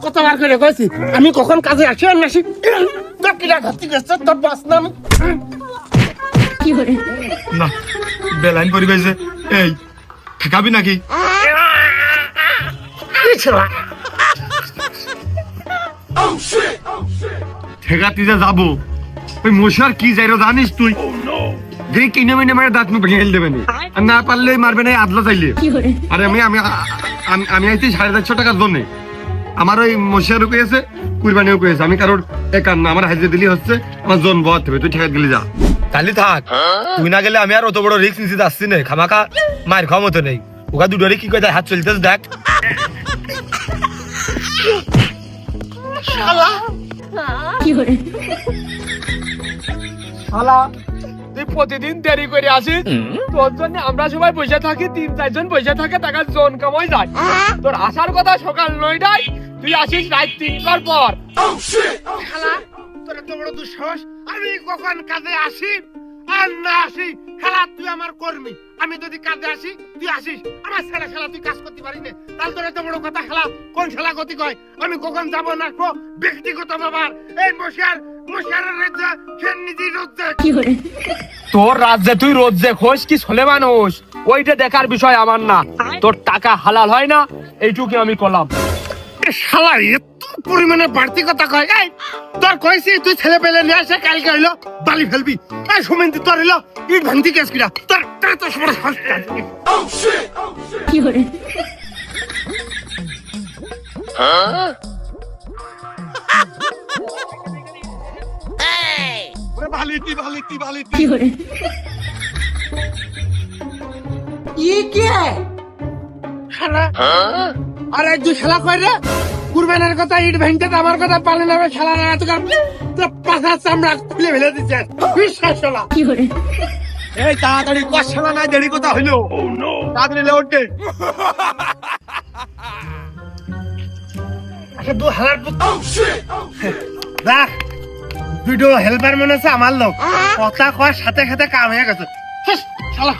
কতবার করে কইছি আমি কখন কাজে আসি আর নাসি কিরা ঘাতি গেছে তোর বাস নাম কি করে না বেলাইন পরি গেছে এই ঠেকাবি নাকি ঠেকাতি যে যাবো ওই মশার কি যাইরো জানিস তুই যে কিনে মিনে মারে দাঁত মুখ ভেঙে দেবে আর না পারলে মারবে না আদলা চাইলে আরে আমি আমি আমি আইছি 450 টাকার জন্য আমার ওই মশারও পেয়েছে কুরবানিও পেয়েছে আমি কারোর একার না আমার হাজিরা দিলি হচ্ছে আমার জন বহাতে হবে তুই ঠেকা দিলি যা তাহলে থাক তুই না গেলে আমি আর অত বড় রিস্ক নিতে আসছি না খামাখা মায়ের খাওয়া মতো নেই ওকা দুটোরে কি করে হাত চলতেছে দেখ কি করে শালা তুই প্রতিদিন দেরি করে আসিস তোর জন্য আমরা সবাই বসে থাকি 3-4 জন বসে থাকে টাকা জন কামাই যায় তোর আসার কথা সকাল 9টায় তুই আসিস রাত 3টার পর শালা তোর এত বড় দুঃসাহস আমি কখন কাজে আসি আর না আসি খেলা তুই আমার কর্মী আমি যদি কাজে আসি তুই আসিস আমার ছেলে খেলা তুই কাজ করতে পারি না তাহলে তোর এত বড় কথা খেলা কোন খেলা গতি কয় আমি কখন যাব না কো ব্যক্তিগত ব্যাপার এই মশারের রাজ্য সে নিজেই রোজে কি করে তোর রাজ্যে তুই রোজ যে খোঁজ কি ছেলে মানুষ ওইটা দেখার বিষয় আমার না তোর টাকা হালাল হয় না এইটুকু আমি করলাম শালা এত পরিমাণে বাড়তি কথা কয় এই তোর কইছি তুই ছেলে পেলে নিয়ে আসে কালকে হইলো বালি ফেলবি এই সুমেন্দি তোর হইলো ইট ভাঙতি কেস কিরা তোর তো সবার হাসকা কি করে বালিতি বালিতি বালিতি কি করে শালা আরে তুই শালা কই রে কুরবানের কথা ইট ভাঙতে আমার কথা পালে না শালা না তোর পাছা চামড়া খুলে ফেলে দিছে বিশ্বাস শালা কি করে এই তাড়াতাড়ি কর শালা না দেরি কথা হইলো তাড়াতাড়ি লে ওঠে আচ্ছা দু হালার পুত দেখ ভিডিও হেল্পার মনে আছে আমার লোক কথা কয় সাথে সাথে কাম হয়ে গেছে শালা